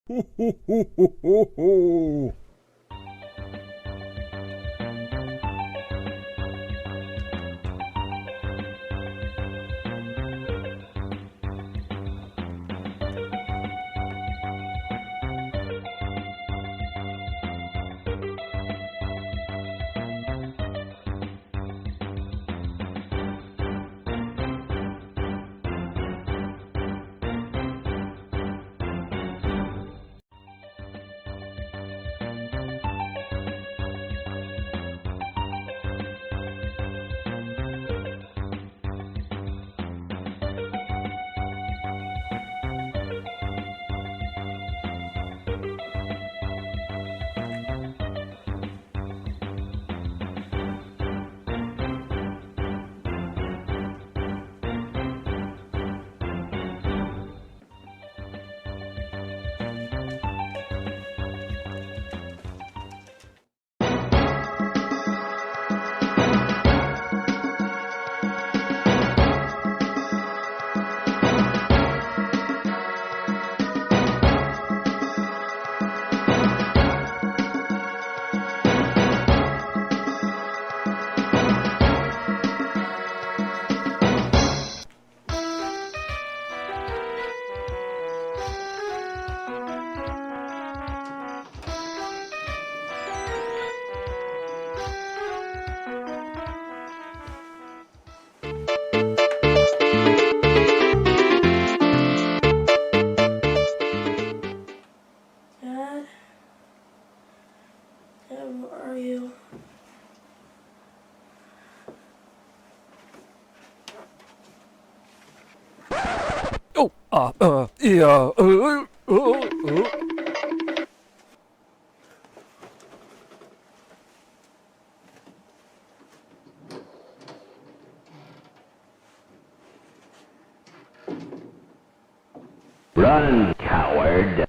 Ho, ho, ho, ho, ho, ho. Dad? Dad, where are you? Yeah. Run, coward.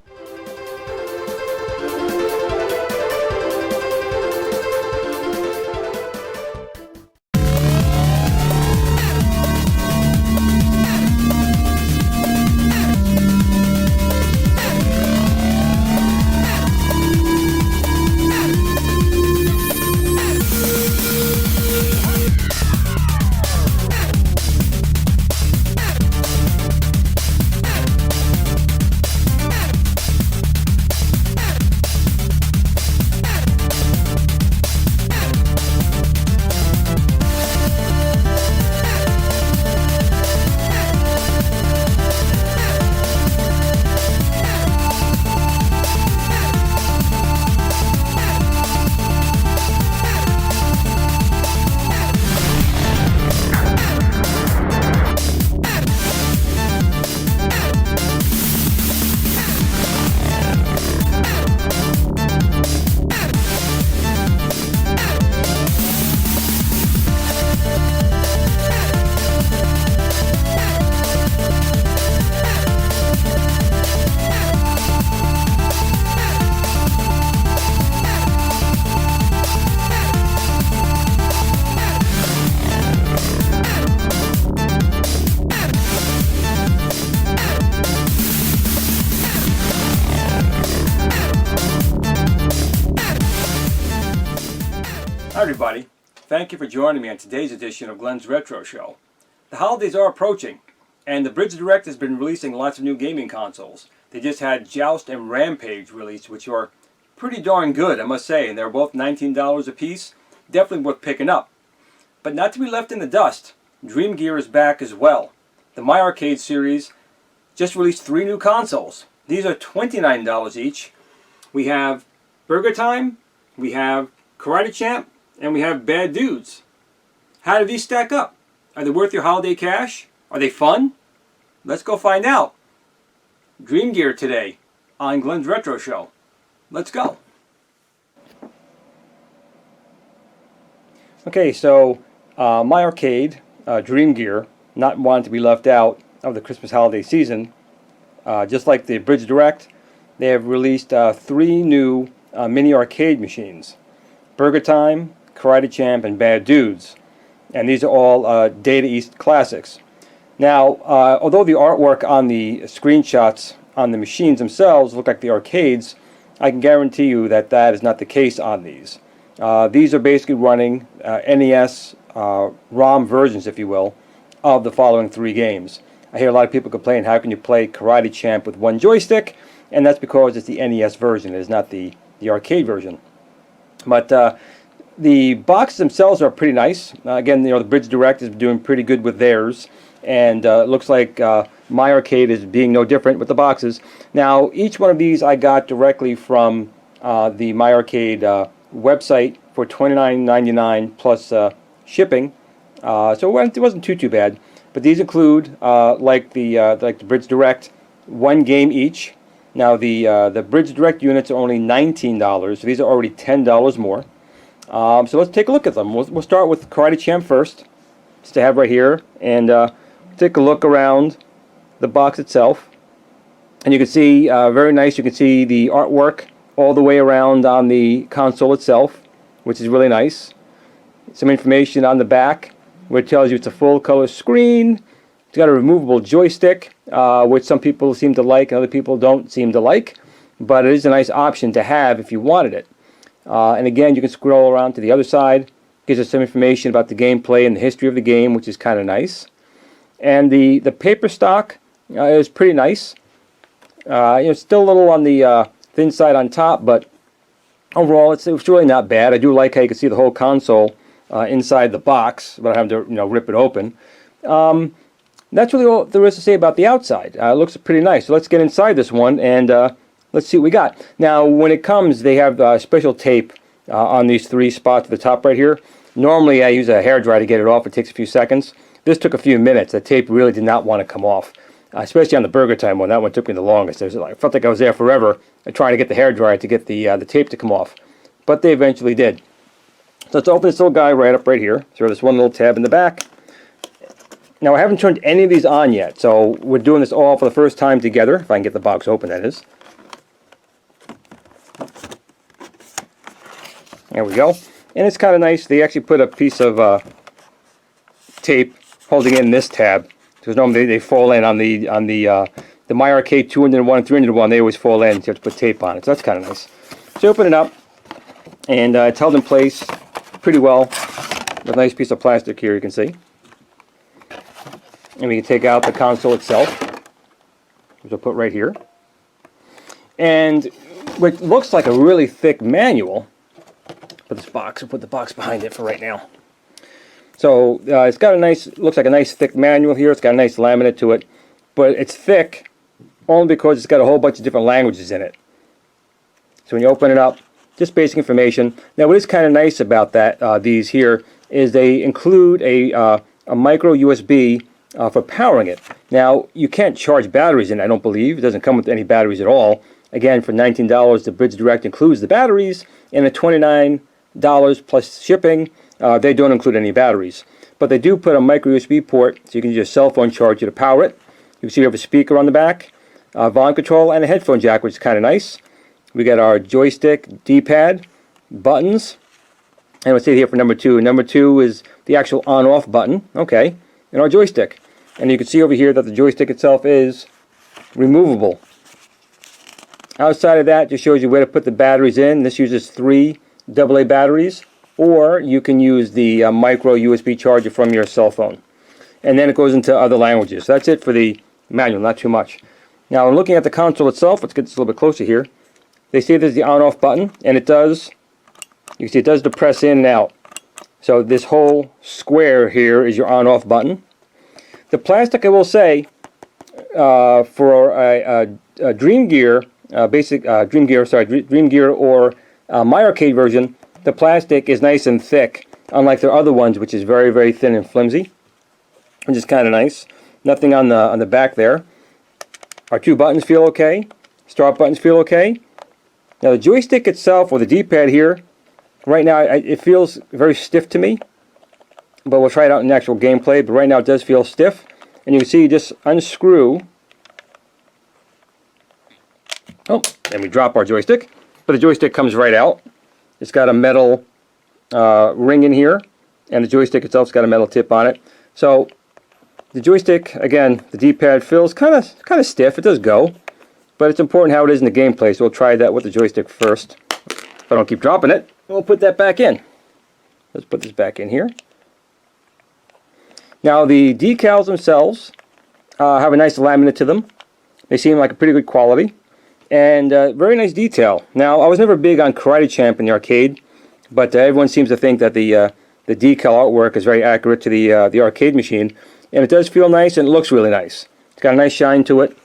Hi everybody, thank you for joining me on today's edition of Glen's Retro Show. The holidays are approaching, and the Bridge Direct has been releasing lots of new gaming consoles. They just had Joust and Rampage released, which are pretty darn good, I must say, and they're both $19 a piece. Definitely worth picking up. But not to be left in the dust, Dream Gear is back as well. The My Arcade series just released 3 new consoles. These are $29 each. We have Burgertime, we have Karate Champ, and we have Bad Dudes. How do these stack up? Are they worth your holiday cash? Are they fun? Let's go find out. Dream Gear today on Glen's Retro Show. Let's go. Okay, so My Arcade, Dream Gear, not wanting to be left out of the Christmas holiday season, just like the Bridge Direct, they have released 3 new mini arcade machines. Burgertime, Karate Champ, and Bad Dudes. And these are all Data East classics. Now, although the artwork on the screenshots on the machines themselves look like the arcades, I can guarantee you that that is not the case on these. These are basically running NES ROM versions, if you will, of the following 3 games. I hear a lot of people complain, how can you play Karate Champ with 1 joystick? And that's because it's the NES version, it is not the arcade version. But the boxes themselves are pretty nice. Again, the Bridge Direct is doing pretty good with theirs, and it looks like My Arcade is being no different with the boxes. Now, each one of these I got directly from the My Arcade website for $29.99 plus shipping, so it wasn't too bad. But these include, like the Bridge Direct, 1 game each. Now the Bridge Direct units are only $19, so these are already $10 more. So let's take a look at them. We'll start with Karate Champ first, just to have right here, and take a look around the box itself. And you can see, very nice, you can see the artwork all the way around on the console itself, which is really nice. Some information on the back, where it tells you it's a full color screen. It's got a removable joystick, which some people seem to like and other people don't seem to like, but it is a nice option to have if you wanted it. And again, you can scroll around to the other side. Gives us some information about the gameplay and the history of the game, which is kind of nice. And the paper stock is pretty nice. It's still a little on the thin side on top, but overall it's really not bad. I do like how you can see the whole console inside the box, but I have to rip it open. That's really all there is to say about the outside. It looks pretty nice. So let's get inside this one and let's see what we got. Now, when it comes, they have special tape on these 3 spots at the top right here. Normally, I use a hairdryer to get it off. It takes a few seconds. This took a few minutes. The tape really did not want to come off, especially on the Burgertime one. That one took me the longest. I felt like I was there forever trying to get the hairdryer to get the tape to come off. But they eventually did. So let's open this little guy right here. So there's one little tab in the back. Now, I haven't turned any of these on yet, so we're doing this all for the first time together, if I can get the box open, that is. There we go. And it's kind of nice. They actually put a piece of tape holding in this tab, because normally they fall in on the My Arcade 201 and 301. They always fall in, so you have to put tape on it. So that's kind of nice. So open it up, and it's held in place pretty well with a nice piece of plastic here, you can see. And we can take out the console itself, which I'll put right here. And what looks like a really thick manual. Put this box, and put the box behind it for right now. So it's got a nice, looks like a nice thick manual here. It's got a nice laminate to it, but it's thick only because it's got a whole bunch of different languages in it. So when you open it up, just basic information. Now, what is kind of nice about that, these here, is they include a micro USB for powering it. Now, you can't charge batteries in it, I don't believe. It doesn't come with any batteries at all. Again, for $19, the Bridge Direct includes the batteries, and at $29 plus shipping, they don't include any batteries. But they do put a micro USB port, so you can use your cell phone charger to power it. You can see we have a speaker on the back, volume control, and a headphone jack, which is kind of nice. We got our joystick, D-pad, buttons, and we'll see here for number 2. Number 2 is the actual on-off button, okay, and our joystick. And you can see over here that the joystick itself is removable. Outside of that, just shows you where to put the batteries in. This uses 3 AA batteries, or you can use the micro USB charger from your cell phone. And then it goes into other languages. So that's it for the manual, not too much. Now, in looking at the console itself, let's get this a little bit closer here. They say there's the on-off button, and it does, you can see it does depress in and out. So this whole square here is your on-off button. The plastic, I will say, for a Dream Gear, Dream Gear or My Arcade version, the plastic is nice and thick, unlike their other ones, which is very, very thin and flimsy, which is kind of nice. Nothing on the back there. Our 2 buttons feel okay. Start buttons feel okay. Now the joystick itself, or the D-pad here, right now it feels very stiff to me, but we'll try it out in actual gameplay. But right now it does feel stiff, and you can see you just unscrew. Oh, and we drop our joystick, but the joystick comes right out. It's got a metal ring in here, and the joystick itself's got a metal tip on it. So the joystick, again, the D-pad feels kind of stiff. It does go, but it's important how it is in the gameplay, so we'll try that with the joystick first. If I don't keep dropping it, we'll put that back in. Let's put this back in here. Now the decals themselves have a nice laminate to them. They seem like a pretty good quality, and very nice detail. Now I was never big on Karate Champ in the arcade, but everyone seems to think that the decal artwork is very accurate to the arcade machine, and it does feel nice and it looks really nice. It's got a nice shine to it.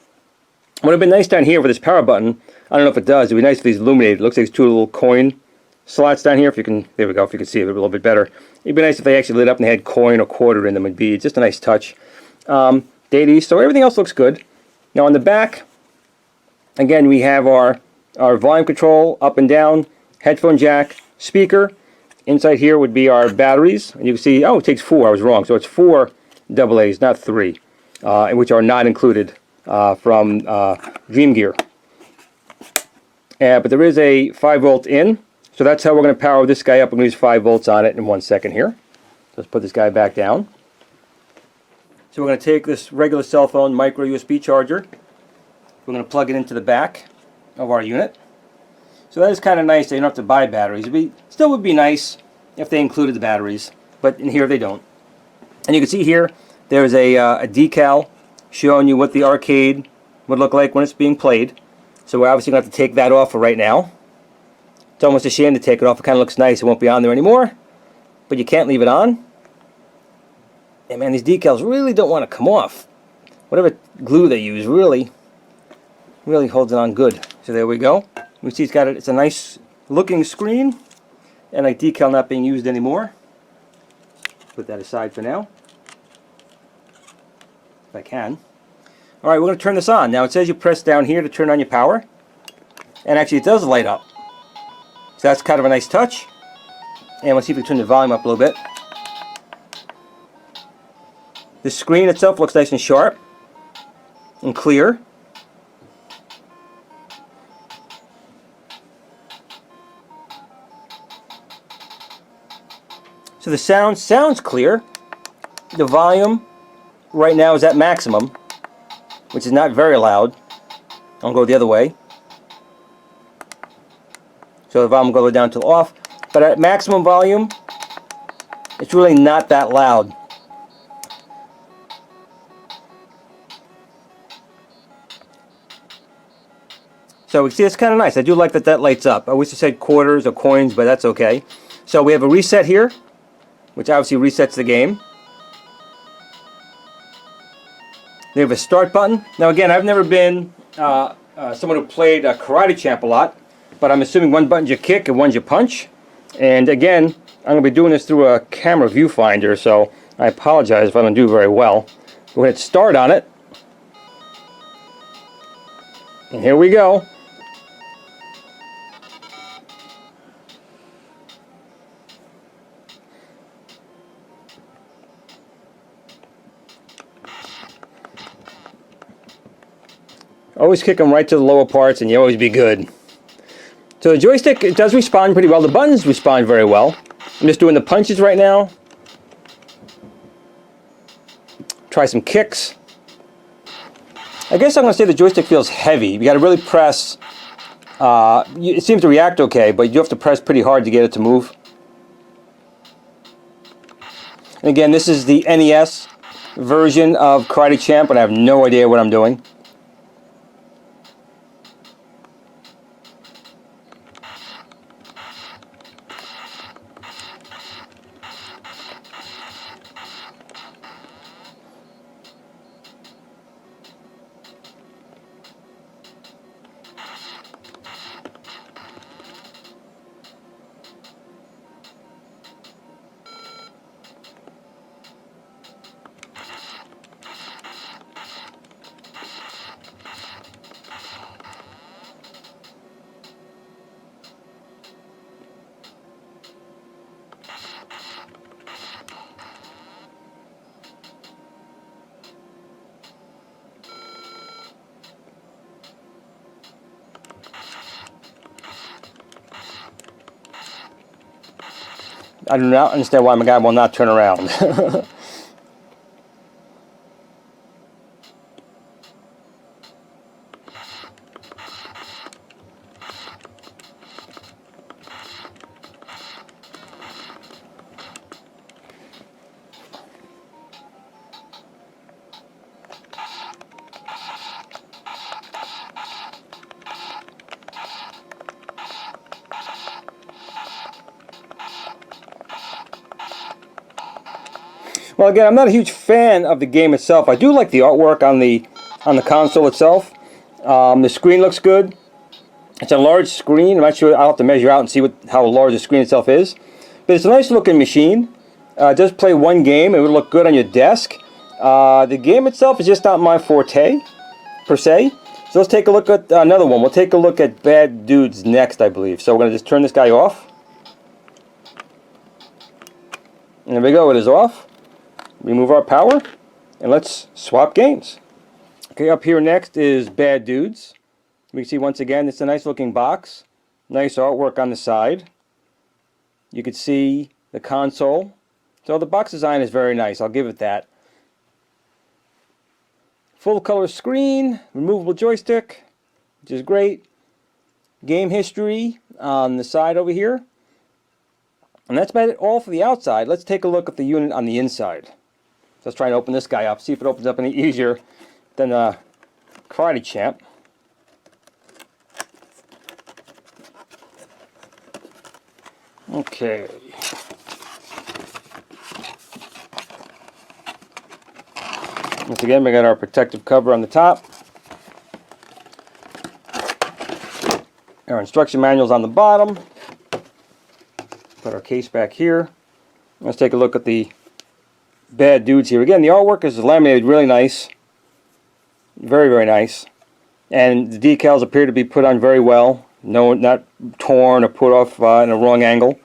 What would have been nice down here for this power button, I don't know if it does, it would be nice if these illuminated. It looks like these two little coin slots down here. If you can, there we go, if you can see it a little bit better. It'd be nice if they actually lit up and they had coin or quarter in them. It'd be just a nice touch. Data, so everything else looks good. Now on the back, again, we have our volume control, up and down, headphone jack, speaker. Inside here would be our batteries. And you can see, oh, it takes 4. I was wrong. So it's 4 AA's, not 3, which are not included from Dream Gear. But there is a 5-volt in. So that's how we're going to power this guy up. We're going to use 5 volts on it in 1 second here. Let's put this guy back down. So we're going to take this regular cell phone micro USB charger. We're going to plug it into the back of our unit. So that is kind of nice that you don't have to buy batteries. Still would be nice if they included the batteries, but in here they don't. And you can see here there's a decal showing you what the arcade would look like when it's being played. So we're obviously going to have to take that off for right now. It's almost a shame to take it off. It kind of looks nice. It won't be on there anymore, but you can't leave it on. And man, these decals really don't want to come off. Whatever glue they use really holds it on good. So there we go. We see it's a nice looking screen, and a decal not being used anymore. Put that aside for now, if I can. All right, we're going to turn this on. Now it says you press down here to turn on your power, and actually it does light up. So that's kind of a nice touch. And let's see if we can turn the volume up a little bit. The screen itself looks nice and sharp and clear. So the sound sounds clear. The volume right now is at maximum, which is not very loud. I'll go the other way. So the volume will go down to off. But at maximum volume, it's really not that loud. So we see it's kind of nice. I do like that that lights up. I wish it said quarters or coins, but that's okay. So we have a reset here, which obviously resets the game. We have a start button. Now again, I've never been someone who played Karate Champ a lot, but I'm assuming one button's your kick and one's your punch. And again, I'm going to be doing this through a camera viewfinder, so I apologize if I don't do very well. We'll hit start on it. And here we go. Always kick them right to the lower parts and you always be good. So the joystick, it does respond pretty well. The buttons respond very well. I'm just doing the punches right now. Try some kicks. I guess I'm going to say the joystick feels heavy. You got to really press. It seems to react okay, but you have to press pretty hard to get it to move. And again, this is the NES version of Karate Champ, and I have no idea what I'm doing. I do not understand why my guy will not turn around. Well, again, I'm not a huge fan of the game itself. I do like the artwork on the console itself. The screen looks good. It's a large screen. I'm not sure. I'll have to measure out and see how large the screen itself is. But it's a nice looking machine. It does play one game. It would look good on your desk. The game itself is just not my forte, per se. So let's take a look at another one. We'll take a look at Bad Dudes next, I believe. So we're going to just turn this guy off. And there we go. It is off. Remove our power. And let's swap games. Okay, up here next is Bad Dudes. We can see once again, it's a nice looking box. Nice artwork on the side. You can see the console. So the box design is very nice. I'll give it that. Full color screen, removable joystick, which is great. Game history on the side over here. And that's about it all for the outside. Let's take a look at the unit on the inside. Let's try and open this guy up, see if it opens up any easier than Karate Champ. Okay. Once again, we got our protective cover on the top. Our instruction manual's on the bottom. Put our case back here. Let's take a look at the Bad Dudes here. Again, the artwork is laminated really nice. Very, very nice. And the decals appear to be put on very well. No, not torn or put off in a wrong angle.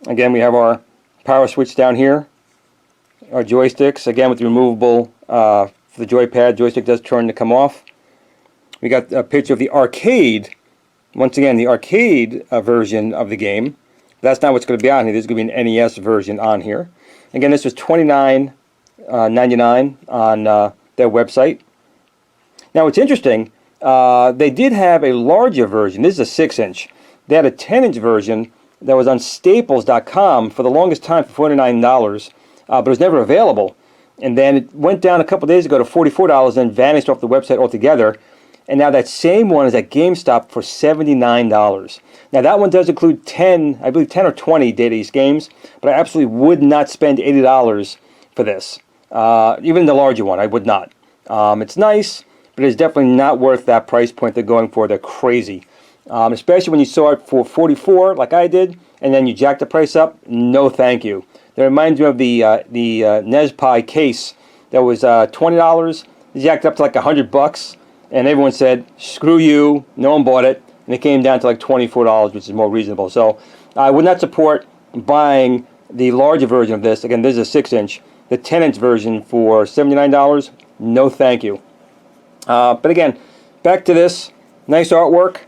Again, we have our power switch down here. Our joysticks, again with the removable for the joypad. Joystick does turn to come off. We got a picture of the arcade. Once again, the arcade version of the game. That's not what's going to be on here. There's going to be an NES version on here. Again, this was $29.99 on their website. Now, what's interesting, they did have a larger version. This is a 6-inch. They had a 10-inch version that was on Staples.com for the longest time for $49, but it was never available. And then it went down a couple days ago to $44, then vanished off the website altogether. And now that same one is at GameStop for $79. Now that one does include 10, I believe 10 or 20 Data East games, but I absolutely would not spend $80 for this. Even the larger one, I would not. It's nice, but it's definitely not worth that price point they're going for. They're crazy. Especially when you saw it for $44 like I did, and then you jack the price up. No thank you. That reminds me of the NESPI case that was $20. They jacked up to like $100, and everyone said, screw you, no one bought it, and it came down to like $24, which is more reasonable. So I would not support buying the larger version of this. Again, this is a 6-inch. The 10-inch version for $79, no thank you. But again, back to this. Nice artwork.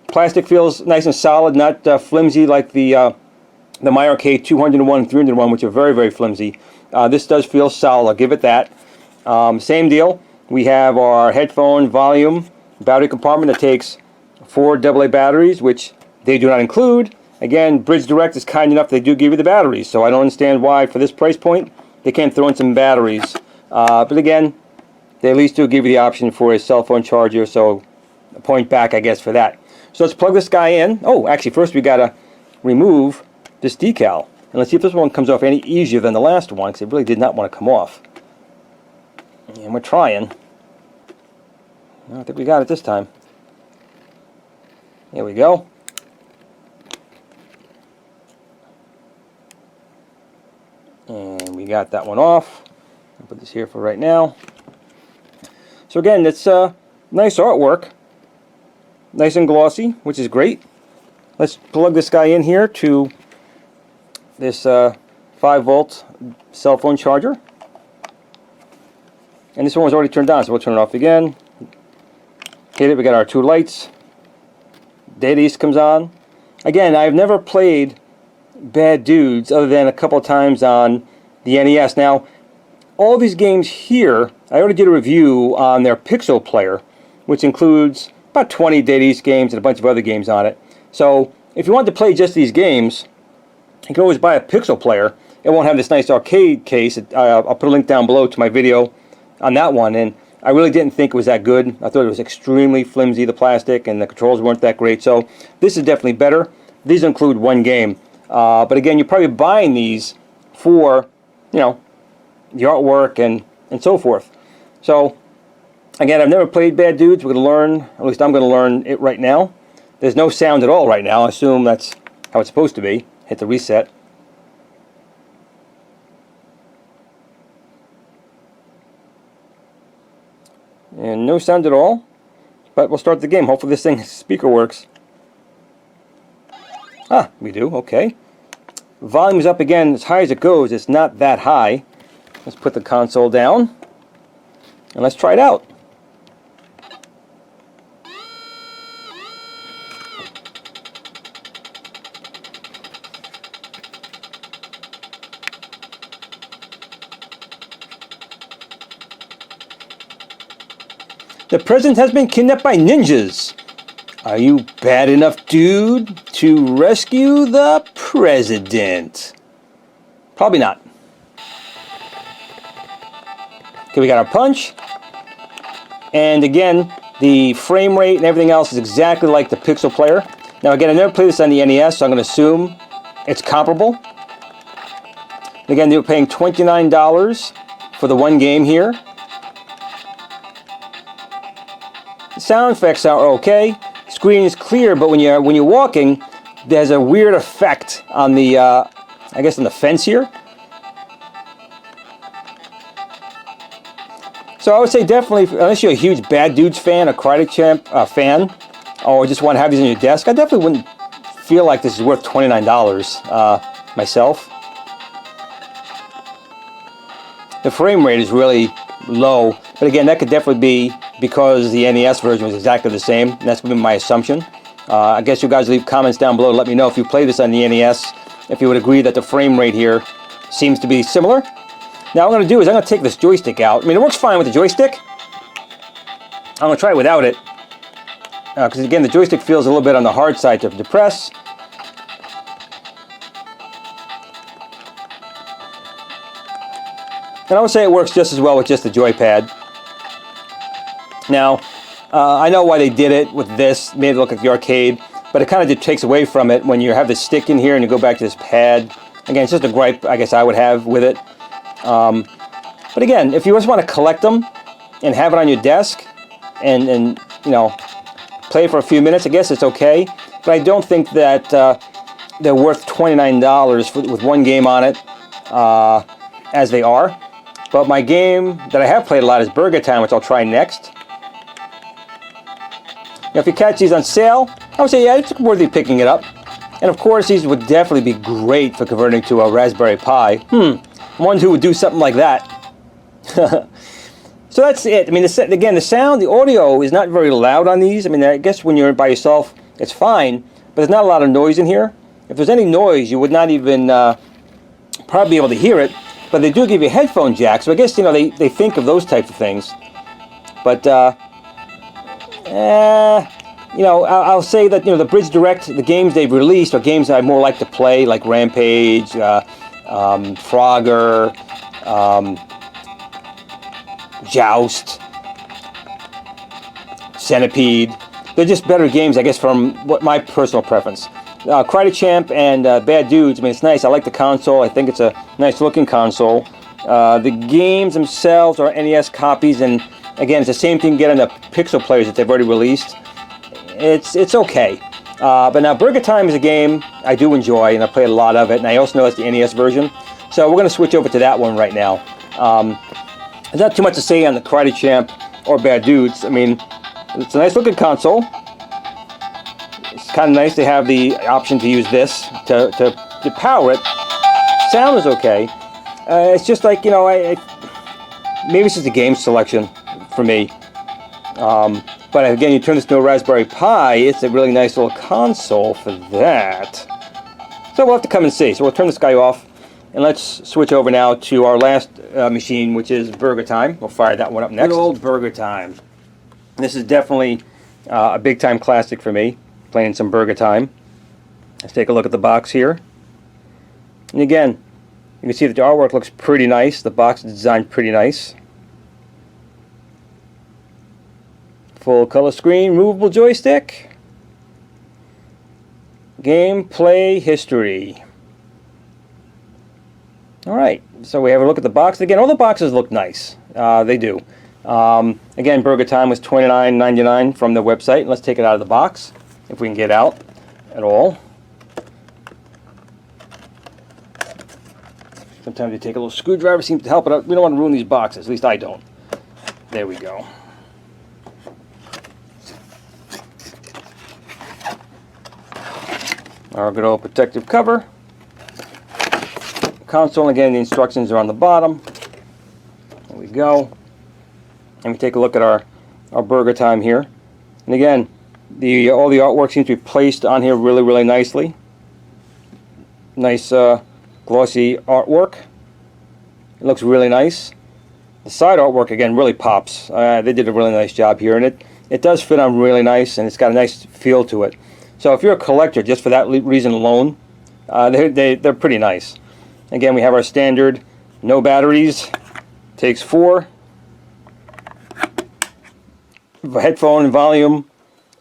Plastic feels nice and solid, not flimsy like the My Arcade 201 and 301, which are very, very flimsy. This does feel solid, I'll give it that. Same deal. We have our headphone volume battery compartment that takes 4 AA batteries, which they do not include. Again, Bridge Direct is kind enough, they do give you the batteries, so I don't understand why for this price point they can't throw in some batteries. But again, they at least do give you the option for a cell phone charger, so a point back, I guess, for that. So let's plug this guy in. Oh, actually, first we got to remove this decal. And let's see if this one comes off any easier than the last one, because it really did not want to come off. And we're trying. I don't think we got it this time. Here we go. And we got that one off. I'll put this here for right now. So again, it's nice artwork. Nice and glossy, which is great. Let's plug this guy in here to this 5-volt cell phone charger. And this one was already turned on, so we'll turn it off again. Hit it, we got our 2 lights. Data East comes on. Again, I've never played Bad Dudes other than a couple of times on the NES. Now, all these games here, I already did a review on their Pixel Player, which includes about 20 Data East games and a bunch of other games on it. So, if you want to play just these games, you can always buy a Pixel Player. It won't have this nice arcade case. I'll put a link down below to my video on that one, and I really didn't think it was that good. I thought it was extremely flimsy, the plastic, and the controls weren't that great. So this is definitely better. These include 1 game. But again, you're probably buying these for you know, the artwork and so forth. So, again, I've never played Bad Dudes. We're going to learn, at least I'm going to learn it right now. There's no sound at all right now. I assume that's how it's supposed to be. Hit the reset. And no sound at all. But we'll start the game. Hopefully this thing's speaker works. Ah, we do. Okay. Volume's up again as high as it goes. It's not that high. Let's put the console down. And let's try it out. The president has been kidnapped by ninjas. Are you bad enough, dude, to rescue the president? Probably not. Okay, we got our punch. And again, the frame rate and everything else is exactly like the Pixel player. Now again, I never played this on the NES, so I'm going to assume it's comparable. Again, they were paying $29 for the one game here. The sound effects are okay. Screen is clear, but when you're walking, there's a weird effect on the, I guess, on the fence here. So I would say definitely, unless you're a huge Bad Dudes fan, a Karate Champ fan, or just want to have these on your desk, I definitely wouldn't feel like this is worth $29 myself. The frame rate is really low, but again, that could definitely be because the NES version was exactly the same, and that's been my assumption. I guess you guys leave comments down below to let me know if you played this on the NES, if you would agree that the frame rate here seems to be similar. Now what I'm going to do is I'm going to take this joystick out. I mean, it works fine with the joystick. I'm going to try it without it, because again, the joystick feels a little bit on the hard side to press. And I would say it works just as well with just the joypad. Now, I know why they did it with this, made it look like the arcade, but it kind of just takes away from it when you have the stick in here and you go back to this pad. Again, it's just a gripe I guess I would have with it. But again, if you just want to collect them and have it on your desk and you know, play for a few minutes, I guess it's okay. But I don't think that they're worth $29 with one game on it as they are. But my game that I have played a lot is Burgertime, which I'll try next. Now, if you catch these on sale, I would say, yeah, it's worthy picking it up. And of course, these would definitely be great for converting to a Raspberry Pi. One who would do something like that. So that's it. I mean, again, the sound, the audio is not very loud on these. I mean, I guess when you're by yourself, it's fine. But there's not a lot of noise in here. If there's any noise, you would not even probably be able to hear it. But they do give you a headphone jack, so I guess, you know, they think of those types of things. But, you know, I'll say that, you know, the Bridge Direct, the games they've released are games that I more like to play, like Rampage, Frogger, Joust, Centipede. They're just better games, I guess, from what my personal preference. Karate Champ and Bad Dudes, I mean, it's nice. I like the console. I think it's a nice looking console. The games themselves are NES copies, and again, it's the same thing you get on the Pixel players that they've already released. It's okay. But now Burgertime is a game I do enjoy, and I played a lot of it, and I also know it's the NES version. So we're going to switch over to that one right now. There's not too much to say on the Karate Champ or Bad Dudes. I mean, it's a nice looking console. It's kind of nice to have the option to use this to power it. Sound is okay. It's just like, you know, maybe it's just a game selection for me. But again, you turn this to a Raspberry Pi, it's a really nice little console for that. So we'll have to come and see. So we'll turn this guy off, and let's switch over now to our last machine, which is Burgertime. We'll fire that one up next. Good old Burgertime. This is definitely a big-time classic for me, playing some Burgertime. Let's take a look at the box here. And again, you can see that the artwork looks pretty nice. The box is designed pretty nice. Full color screen, movable joystick. Gameplay history. Alright, so we have a look at the box. Again, all the boxes look nice. They do. Again, Burgertime was $29.99 from the website. Let's take it out of the box, if we can get out at all. Sometimes you take a little screwdriver, seems to help it out. We don't want to ruin these boxes, at least I don't. There we go. Our good old protective cover. Console, again, the instructions are on the bottom. There we go. And we take a look at our Burgertime here. And again, all the artwork seems to be placed on here really, really nicely. Nice glossy artwork. It looks really nice. The side artwork, again, really pops. They did a really nice job here, and it does fit on really nice, and it's got a nice feel to it. So if you're a collector, just for that reason alone, they're pretty nice. Again, we have our standard no batteries, takes 4, headphone and volume,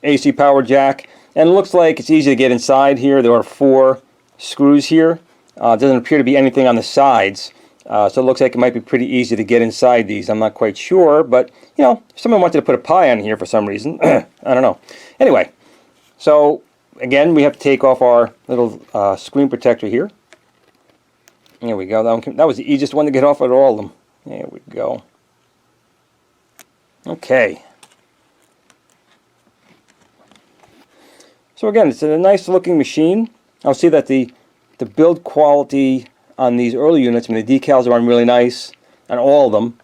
AC power jack, and it looks like it's easy to get inside here. There are 4 screws here. It doesn't appear to be anything on the sides, so it looks like it might be pretty easy to get inside these. I'm not quite sure, but you know, if someone wanted to put a pie on here for some reason, I don't know. Anyway, so again, we have to take off our little screen protector here. There we go. That was the easiest one to get off out of all of them. There we go. Okay. So again, it's a nice looking machine. I'll see that the build quality on these early units, I mean, the decals are on really nice on all of them.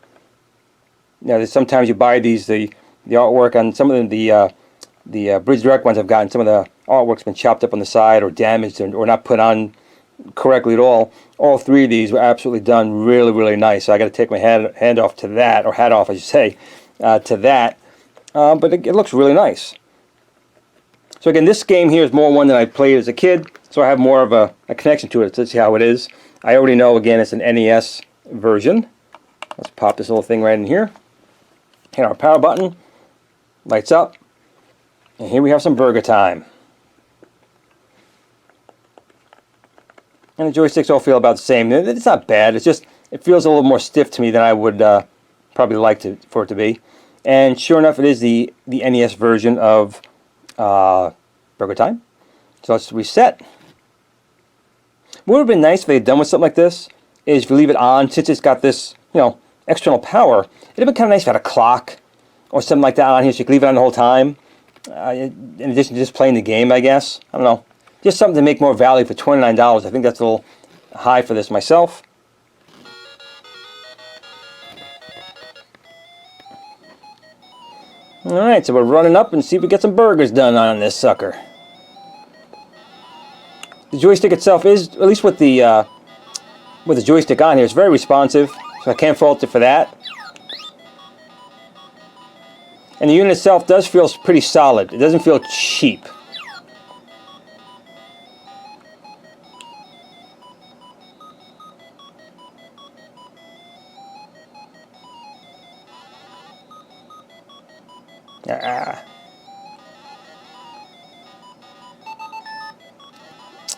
Now, sometimes you buy these, the artwork on some of them, the Bridge Direct ones I've gotten, some of the artwork's been chopped up on the side or damaged or not put on correctly at all. All 3 of these were absolutely done really, really nice. So I got to take my hand off to that, or hat off, I should say, to that. But it looks really nice. So again, this game here is more one that I played as a kid, so I have more of a connection to it. Let's see how it is. I already know, again, it's an NES version. Let's pop this little thing right in here. Hit our power button, lights up, and here we have some Burgertime. And the joysticks all feel about the same. It's not bad. It's just, it feels a little more stiff to me than I would probably like for it to be. And sure enough, it is the NES version of Burgertime. So let's reset. What would have been nice if they had done with something like this is if you leave it on, since it's got this, you know, external power, it'd have been kind of nice if it had a clock or something like that on here so you could leave it on the whole time. In addition to just playing the game, I guess. I don't know. Just something to make more value for $29. I think that's a little high for this myself. Alright, so we're running up and see if we get some burgers done on this sucker. The joystick itself is, at least with the joystick on here, it's very responsive, so I can't fault it for that. And the unit itself does feel pretty solid. It doesn't feel cheap.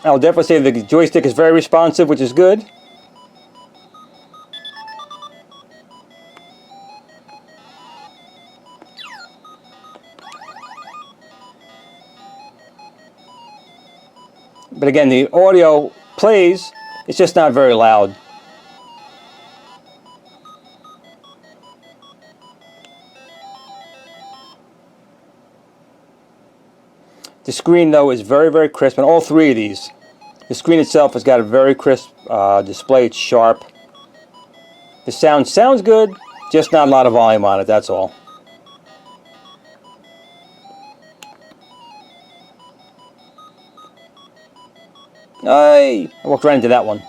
I'll definitely say the joystick is very responsive, which is good. But again, the audio plays, it's just not very loud. The screen, though, is very, very crisp, and all 3 of these. The screen itself has got a very crisp display. It's sharp. The sound sounds good, just not a lot of volume on it, that's all. Hey! I walked right into that one.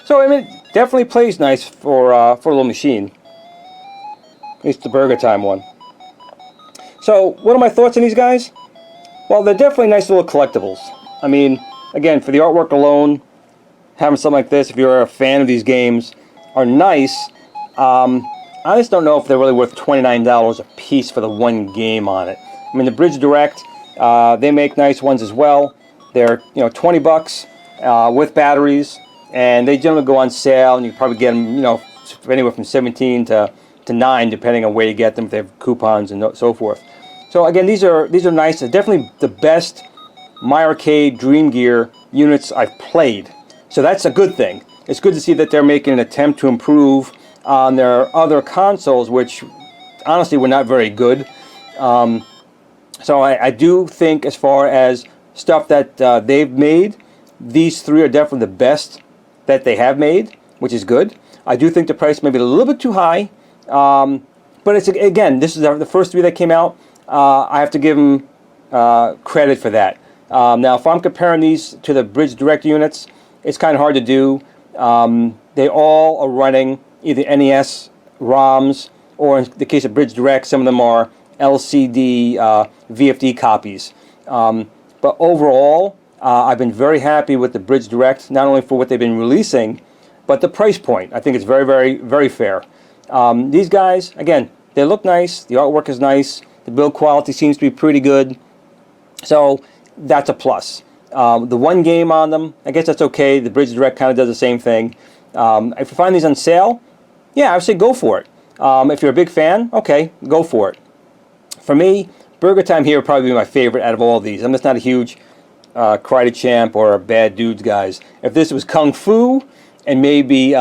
So, I mean, it definitely plays nice for a little machine. At least the Burgertime one. So, what are my thoughts on these guys? Well, they're definitely nice little collectibles. I mean, again, for the artwork alone, having something like this, if you're a fan of these games, are nice. I just don't know if they're really worth $29 a piece for the one game on it. I mean, the Bridge Direct, they make nice ones as well. They're 20 bucks with batteries, and they generally go on sale, and you probably get them anywhere from 17 to 9, depending on where you get them. If they have coupons and so forth. So again, these are nice. They're definitely the best My Arcade Dream Gear units I've played. So that's a good thing. It's good to see that they're making an attempt to improve on their other consoles, which honestly were not very good. So I do think, as far as stuff that they've made, these three are definitely the best that they have made, which is good. I do think the price may be a little bit too high, but it's, again, this is the first three that came out. I have to give them credit for that. Now, if I'm comparing these to the Bridge Direct units, it's kind of hard to do. They all are running either NES ROMs, or in the case of Bridge Direct, some of them are LCD VFD copies. But overall, I've been very happy with the Bridge Direct, not only for what they've been releasing, but the price point. I think it's very, very, very fair. These guys, again, they look nice. The artwork is nice. The build quality seems to be pretty good. So that's a plus. The one game on them, I guess that's okay. The Bridge Direct kind of does the same thing. If you find these on sale, yeah, I would say go for it. If you're a big fan, okay, go for it. For me, Burgertime here would probably be my favorite out of all of these. I'm just not a huge Karate Champ or Bad Dudes guys. If this was Kung Fu and maybe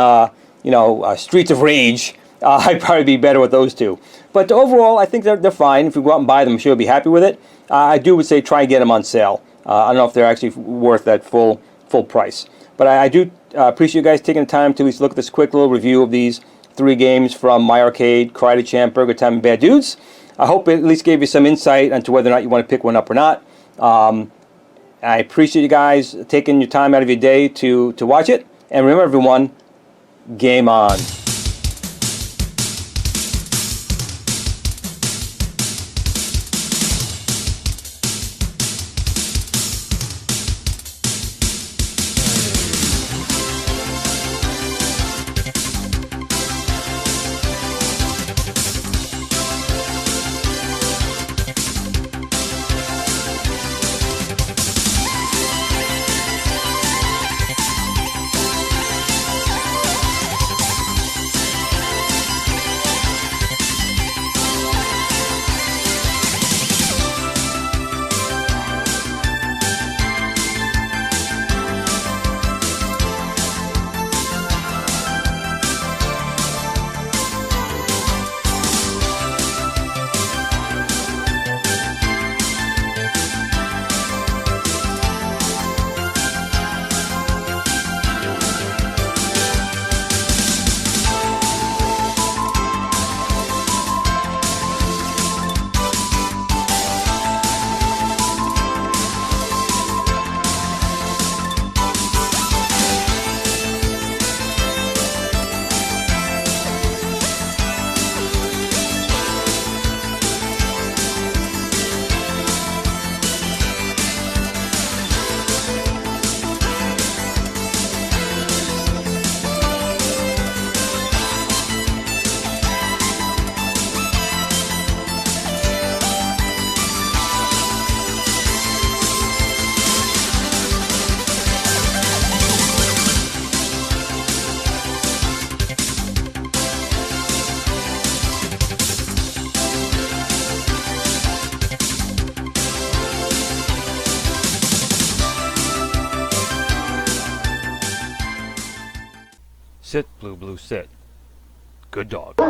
Streets of Rage, I'd probably be better with those two. But overall, I think they're fine. If you go out and buy them, I'm sure you'll be happy with it. I would say try and get them on sale. I don't know if they're actually worth that full price. But I do appreciate you guys taking the time to at least look at this quick little review of these three games from My Arcade, Karate Champ, Burgertime, and Bad Dudes. I hope it at least gave you some insight into whether or not you want to pick one up or not. I appreciate you guys taking your time out of your day to watch it. And remember, everyone, game on. Sit, Blue Blue, sit. Good dog.